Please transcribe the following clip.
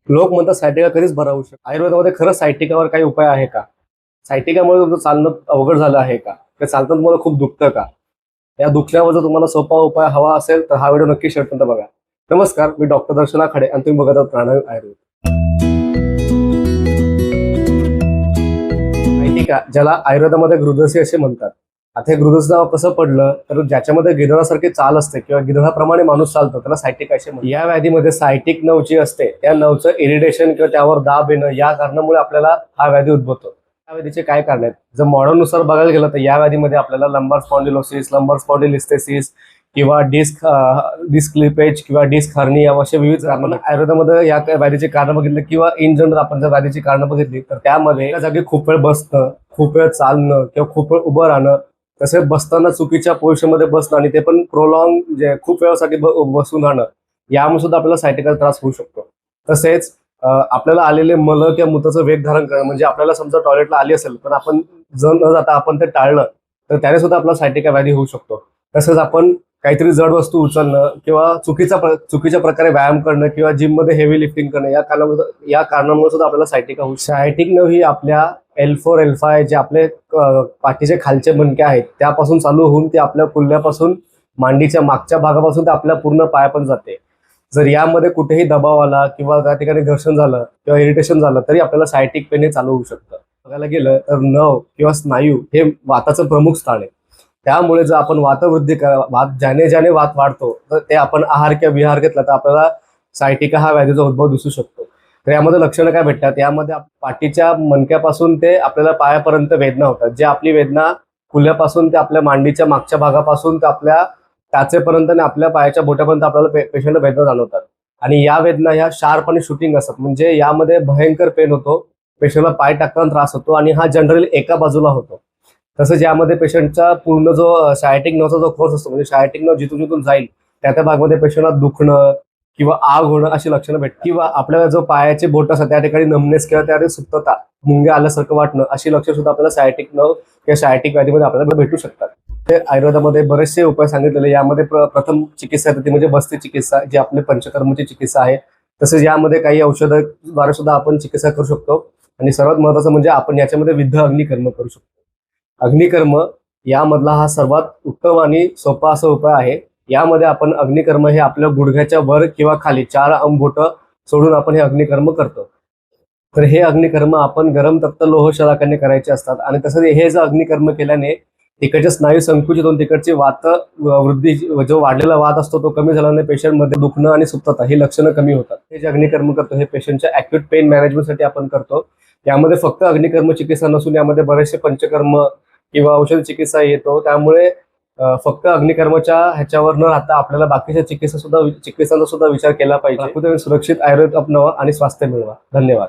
लोक म्हणतात सायटिका कधीच बरा होऊ शकतो. आयुर्वेदामध्ये खरंच सायटिकावर काही उपाय आहे का? सायटिकामुळे तुमचं चालणं अवघड झालं आहे का? ते चालताना तुम्हाला खूप दुखतं का? या दुखण्यावर जर तुम्हाला सोपा उपाय हवा असेल तर हा व्हिडिओ नक्की शेवटपर्यंत बघा. नमस्कार, मी डॉक्टर दर्शना खाडे आणि तुम्ही बघत आहात प्राणायाम आयुर्वेद. सायटिका, ज्याला आयुर्वेदामध्ये गृदसी असे म्हणतात. आता हे गृदसी नाव कसं पडलं तर ज्याच्यामध्ये गिधाडासारखी चाल असते किंवा गिधाडाप्रमाणे माणूस चालतो त्याला सायटिका असे म्हणतात. या व्याधीमध्ये सायटिक नव जी असते त्या नवचं इरिटेशन किंवा त्यावर दाब येणं या कारणामुळे आपल्याला हा व्याधी उद्भवतो. या व्याधीचे काय कारण आहेत? जर मॉडर्न नुसार बघायला गेलं तर या व्याधीमध्ये आपल्याला लंबार स्पॉन्डिलोसिस, लंबार स्पॉन्डिलिस्थेसिस किंवा डिस्क क्लिपेज किंवा डिस्क हर्निया असे विविध कारण आयुर्वेदामध्ये या व्याधीचे कारण बघितले किंवा इन जनरल आपण जर व्याधीची कारण बघितली तर त्यामध्ये एका जागी खूप वेळ बसणं, खूप वेळ चालणं किंवा खूप वेळ उभं राहणं, तसेच बसताना चुकीच्या पोझिशनमध्ये बसणं आणि ते पण प्रोलॉंग म्हणजे खूप वेळासाठी बसून राहणं, यामुळे सुद्धा आपल्याला सायटिका त्रास होऊ शकतो. तसेच आपल्याला आलेले मल किंवा मूत्राचं वेग धारण करणं, म्हणजे आपल्याला समजा टॉयलेटला आली असेल पण आपण न जाता आपण ते टाळलं तर त्याने सुद्धा आपला सायटिका व्याधी होऊ शकतो. तसंच आपण काहीतरी जड वस्तू उचलणं किंवा चुकीच्या प्रकारे व्यायाम करणं किंवा जिम मध्ये हेवी लिफ्टिंग करणं या कारणामुळे सुद्धा आपल्याला सायटिका होऊ शकतो. सायटिक नव ही आपल्या L4 L5 जे आपले पाठीचे खालचे मणके आहेत त्यापासून चालू होऊन ते आपल्या कुल्ल्यापासून मांडीच्या मागच्या भागापासून ते आपल्या पूर्ण पायापर्यंत जाते. जर यामध्ये कुठेही दबाव आला किंवा त्या ठिकाणी घर्षण झालं किंवा इरिटेशन झालं तरी आपल्याला सायटिक पेन हे चालू होऊ शकतं. बघायला गेलं तर नव किंवा स्नायू हे वाताचं प्रमुख स्थान आहे. त्यामुळे जर आपण वातवृद्धी ज्याने वात वाढतो तर ते आपण आहार किंवा विहार घेतला तर आपल्याला सायटिका हा व्याधीचा उद्भव दिसू शकतो. तर यामध्ये लक्षणं काय भेटतात? यामध्ये पाठीच्या मणक्यापासून ते आपल्याला पायापर्यंत वेदना होतात. जे आपली वेदना कुल्ल्यापासून ते आपल्या मांडीच्या मागच्या भागापासून ते आपल्या टाचेपर्यंत आणि आपल्या पायाच्या बोटापर्यंत आपल्याला पेशंट वेदना जाणवतात. आणि या वेदना ह्या शार्प आणि शूटिंग असतात, म्हणजे यामध्ये भयंकर पेन होतो, पेशंटला पाय टाकताना त्रास होतो आणि हा जनरली एका बाजूला होतो. तसंच यामध्ये पेशंटचा पूर्ण जो सायटिक नवचा जो कोर्स असतो, म्हणजे सायटिक नव जिथून जिथून जाईल त्या भागामध्ये पेशंटला दुखणं किंवा आग होणं अशी लक्षणं भेटतात. किंवा आपल्याला जो पायाचे बोट असतात त्या ठिकाणी नमनेस किंवा त्या सुप्तता, मुंग्या आल्यासारखं वाटणं अशी लक्षणं सुद्धा आपल्याला सायटिक नव किंवा सायटिक व्याधीमध्ये आपल्याला भेटू शकतात. ते आयुर्वेदामध्ये बरेचसे उपाय सांगितलेले. यामध्ये प्रथम चिकित्सा आहे ती म्हणजे बस्ती चिकित्सा, जी आपली पंचकर्मची चिकित्सा आहे. तसेच यामध्ये काही औषधाद्वारे सुद्धा आपण चिकित्सा करू शकतो. आणि सर्वात महत्त्वाचं म्हणजे आपण याच्यामध्ये विद्ध अग्निकर्म करू शकतो. अग्निकर्म यामधला हा सर्वात उत्तम आणि सोपा असा उपाय आहे. यामध्ये आपण अग्निकर्म हे आपल्या गुडघ्याच्या वर किंवा खाली 4 बोटं सोडून आपण हे अग्निकर्म करतो. तर हे अग्निकर्म आपण गरम तप्त लोह शलाकाने करायचे असतात. आणि तसंच हे जर अग्निकर्म केल्याने तिकडचे स्नायू संकुचित होऊन तिकडची वात वृद्धी, जो वाढलेला वात असतो तो कमी झाल्याने पेशंटमध्ये दुखणं आणि सुप्तता ही लक्षणं कमी होतात. हे जे अग्निकर्म करतो हे पेशंटच्या ॲक्यूट पेन मॅनेजमेंटसाठी आपण करतो. यामध्ये फक्त अग्निकर्म चिकित्सा नसून यामध्ये बरेचसे पंचकर्म किंवा औषध चिकित्सा येतो. त्यामुळे फक्त अग्निकर्माच्या ह्याच्यावर न राहता आपल्याला बाकीच्या चिकित्सांचा सुद्धा विचार केला पाहिजे. सुरक्षित आयुर्वेद अपनावा आणि स्वास्थ्य मिळवा. धन्यवाद.